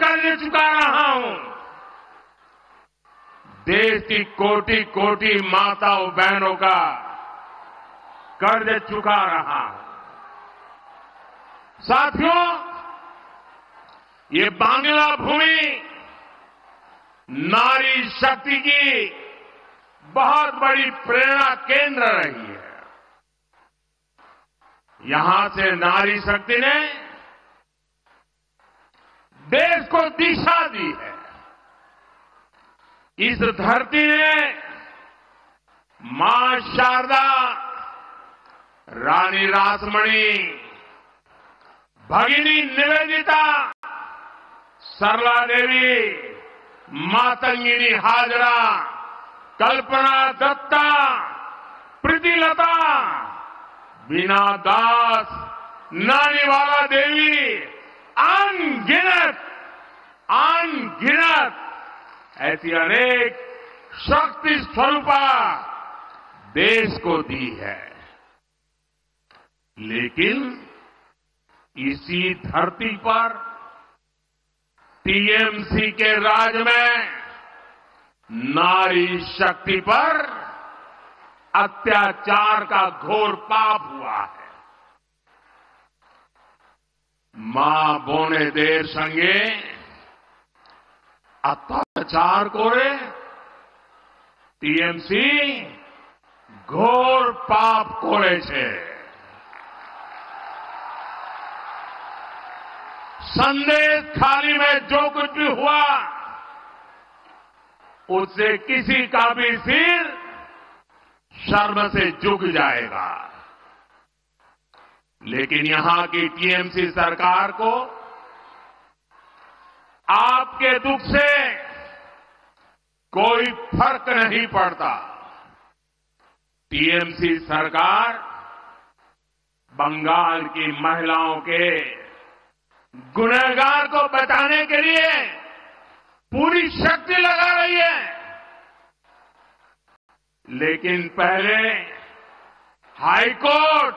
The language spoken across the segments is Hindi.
कर्ज चुका रहा हूं। देश की कोटि कोटि माताओं बहनों का कर्ज चुका रहा हूं। साथियों, ये बांग्ला भूमि नारी शक्ति की बहुत बड़ी प्रेरणा केंद्र रही है। यहां से नारी शक्ति ने देश को दिशा दी है। इस धरती ने मां शारदा, रानी रासमणी, भगिनी निवेदिता, सरला देवी, मातंगिनी हाजरा, कल्पना दत्ता, प्रीतिलता, बीना दास, नानीवाला देवी, अनगिनत ऐसी अनेक शक्ति स्वरूपा देश को दी है। लेकिन इसी धरती पर टीएमसी के राज में नारी शक्ति पर अत्याचार का घोर पाप हुआ है। मां बोने देर संगे अत्याचार करे टीएमसी घोर पाप करे छे। संदेश खाली में जो कुछ भी हुआ उससे किसी का भी सिर शर्म से झुक जाएगा। लेकिन यहां की टीएमसी सरकार को आपके दुख से कोई फर्क नहीं पड़ता। टीएमसी सरकार बंगाल की महिलाओं के गुनहगार को बचाने के लिए पूरी शक्ति लगा रही है। लेकिन पहले हाई कोर्ट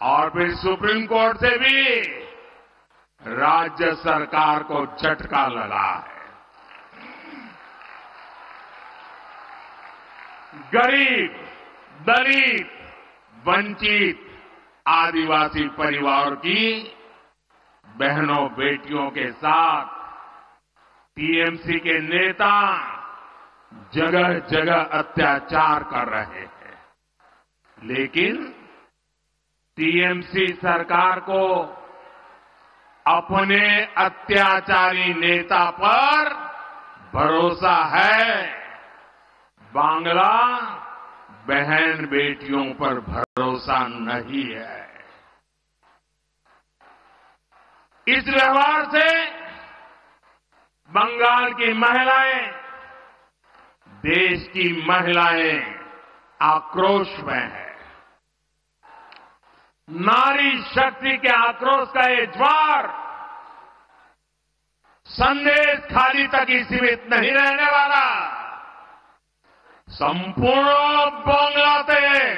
और फिर सुप्रीम कोर्ट से भी राज्य सरकार को झटका लगा है। गरीब, दलित, वंचित, आदिवासी परिवार की बहनों बेटियों के साथ टीएमसी के नेता जगह जगह अत्याचार कर रहे हैं। लेकिन टीएमसी सरकार को अपने अत्याचारी नेता पर भरोसा है, बांग्ला बहन बेटियों पर भरोसा नहीं है। इस व्यवहार से बंगाल की महिलाएं, देश की महिलाएं आक्रोश में है। नारी शक्ति के आक्रोश का ये ज्वार संदेश खाली तक ही सीमित नहीं रहने वाला। संपूर्ण बांग्लाते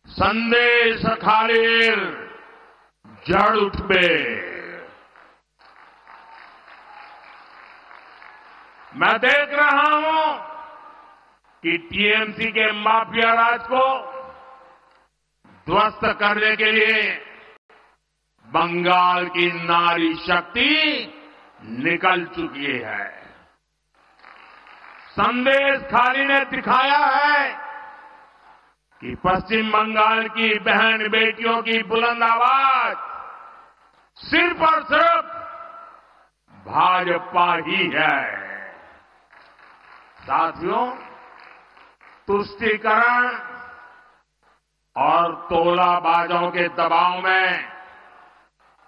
संदेश खालीर जड़ उठबे। मैं देख रहा हूं कि टीएमसी के माफिया राज को ध्वस्त करने के लिए बंगाल की नारी शक्ति निकल चुकी है। संदेश खाली ने दिखाया है कि पश्चिम बंगाल की बहन बेटियों की बुलंद आवाज सिर्फ और सिर्फ भाजपा ही है। साथियों, तुष्टीकरण और तोलाबाजों के दबाव में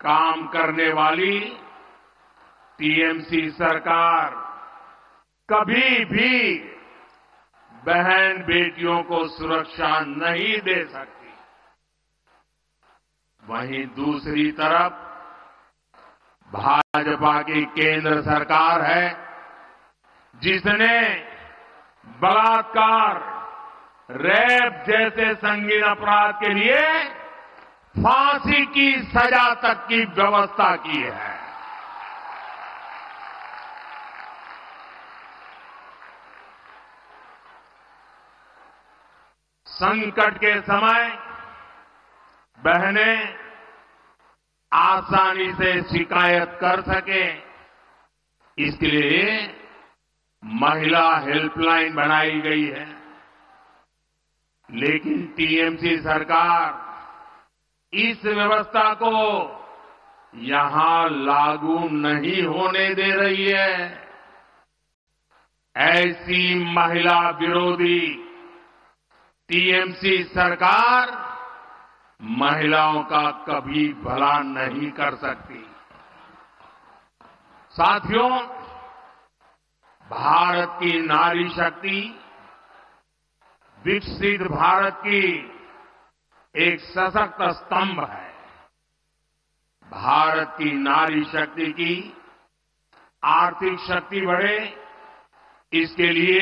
काम करने वाली टीएमसी सरकार कभी भी बहन बेटियों को सुरक्षा नहीं दे सकती। वहीं दूसरी तरफ भाजपा की केंद्र सरकार है जिसने बलात्कार, रेप जैसे संगीन अपराध के लिए फांसी की सजा तक की व्यवस्था की है। संकट के समय बहनें आसानी से शिकायत कर सके, इसके लिए महिला हेल्पलाइन बनाई गई है। लेकिन टीएमसी सरकार इस व्यवस्था को यहां लागू नहीं होने दे रही है। ऐसी महिला विरोधी टीएमसी सरकार महिलाओं का कभी भला नहीं कर सकती। साथियों, भारत की नारी शक्ति विकसित भारत की एक सशक्त स्तंभ है। भारत की नारी शक्ति की आर्थिक शक्ति बढ़े, इसके लिए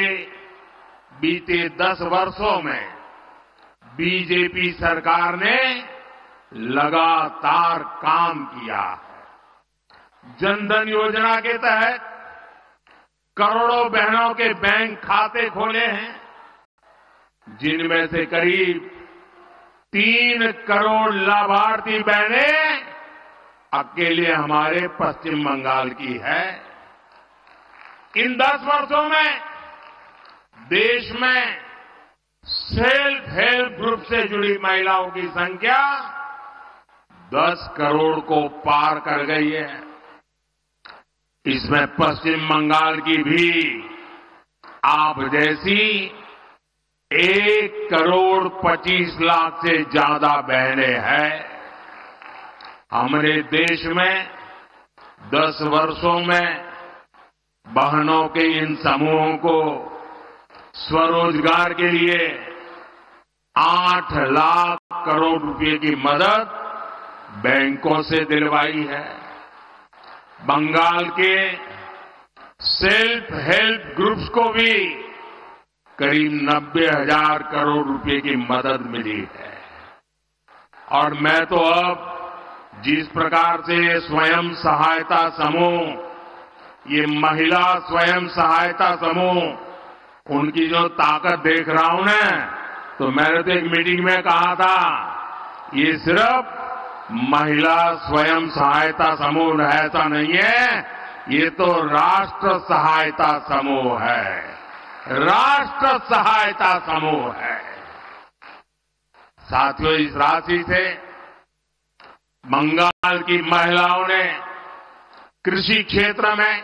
बीते 10 वर्षों में बीजेपी सरकार ने लगातार काम किया है। जनधन योजना के तहत करोड़ों बहनों के बैंक खाते खोले हैं, जिनमें से करीब 3 करोड़ लाभार्थी बहनें अकेले हमारे पश्चिम बंगाल की है। इन 10 वर्षों में देश में सेल्फ हेल्प ग्रुप से जुड़ी महिलाओं की संख्या 10 करोड़ को पार कर गई है। इसमें पश्चिम बंगाल की भी आप जैसी 1 करोड़ 25 लाख से ज्यादा बहनें हैं। हमारे देश में 10 वर्षों में बहनों के इन समूहों को स्वरोजगार के लिए 8 लाख करोड़ रुपए की मदद बैंकों से दिलवाई है। बंगाल के सेल्फ हेल्प ग्रुप्स को भी करीब 90,000 करोड़ रुपए की मदद मिली है। और मैं तो अब जिस प्रकार से स्वयं सहायता समूह, ये महिला स्वयं सहायता समूह, उनकी जो ताकत देख रहा हूं ना, तो मैंने तो एक मीटिंग में कहा था, ये सिर्फ महिला स्वयं सहायता समूह ऐसा नहीं है, ये तो राष्ट्र सहायता समूह है। राष्ट्र सहायता समूह है। साथियों, इस राशि से बंगाल की महिलाओं ने कृषि क्षेत्र में,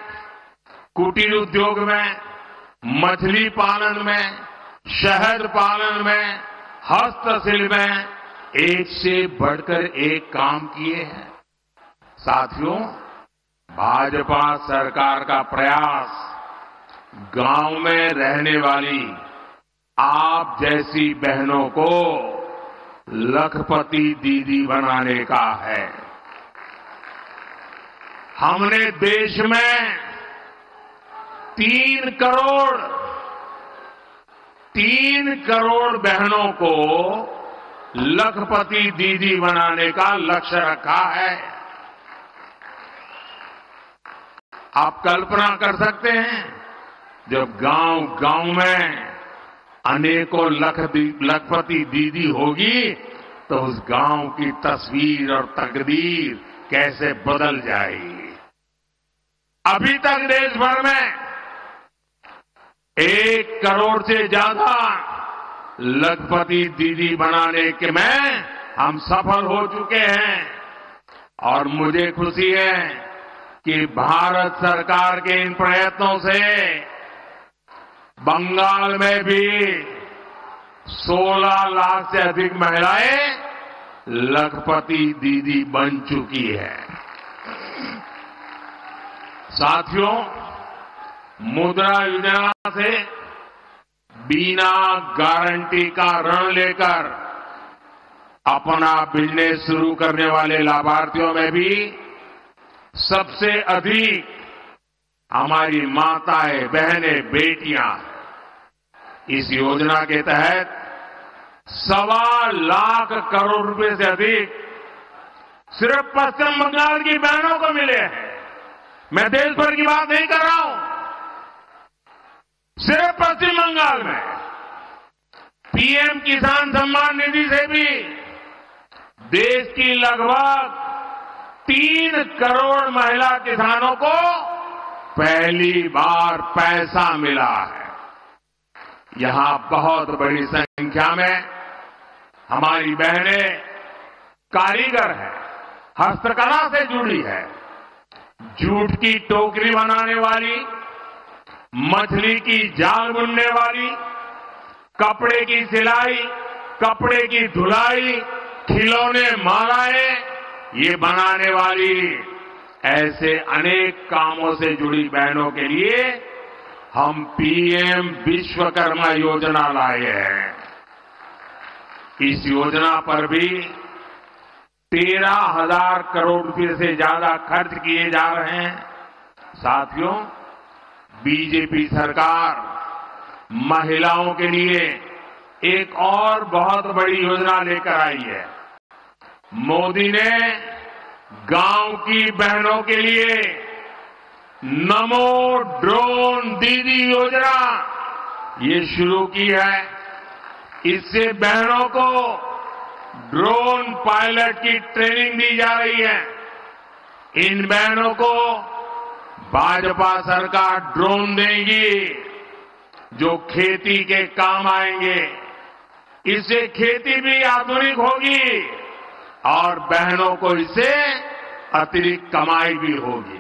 कुटीर उद्योग में, मछली पालन में, शहद पालन में, हस्तशिल्प में एक से बढ़कर एक काम किए हैं। साथियों, भाजपा सरकार का प्रयास गांव में रहने वाली आप जैसी बहनों को लखपति दीदी बनाने का है। हमने देश में 3 करोड़ बहनों को लखपति दीदी बनाने का लक्ष्य रखा है। आप कल्पना कर सकते हैं, जब गांव में अनेकों लखपति दीदी होगी तो उस गांव की तस्वीर और तकदीर कैसे बदल जाएगी। अभी तक देश भर में 1 करोड़ से ज्यादा लखपति दीदी बनाने के में हम सफल हो चुके हैं। और मुझे खुशी है कि भारत सरकार के इन प्रयत्नों से बंगाल में भी 16 लाख से अधिक महिलाएं लखपति दीदी बन चुकी है। साथियों, मुद्रा योजना से बिना गारंटी का ऋण लेकर अपना बिजनेस शुरू करने वाले लाभार्थियों में भी सबसे अधिक हमारी माताएं, बहनें, बेटियां। इस योजना के तहत 1.25 लाख करोड़ रुपए से अधिक सिर्फ पश्चिम बंगाल की बहनों को मिले हैं। मैं देश भर की बात नहीं कर रहा हूं, सिर्फ पश्चिम बंगाल में पीएम किसान सम्मान निधि से भी देश की लगभग 3 करोड़ महिला किसानों को पहली बार पैसा मिला है। यहां बहुत बड़ी संख्या में हमारी बहनें कारीगर है, हस्तकला से जुड़ी है। जूट की टोकरी बनाने वाली, मछली की जाल बुनने वाली, कपड़े की सिलाई, कपड़े की धुलाई, खिलौने, मालाएं ये बनाने वाली, ऐसे अनेक कामों से जुड़ी बहनों के लिए हम पीएम विश्वकर्मा योजना लाए हैं। इस योजना पर भी 13,000 करोड़ रुपए से ज्यादा खर्च किए जा रहे हैं। साथियों, बीजेपी सरकार महिलाओं के लिए एक और बहुत बड़ी योजना लेकर आई है। मोदी ने गांव की बहनों के लिए नमो ड्रोन दीदी योजना ये शुरू की है। इससे बहनों को ड्रोन पायलट की ट्रेनिंग दी जा रही है। इन बहनों को भाजपा सरकार ड्रोन देगी जो खेती के काम आएंगे। इससे खेती भी आधुनिक होगी और बहनों को इससे अतिरिक्त कमाई भी होगी।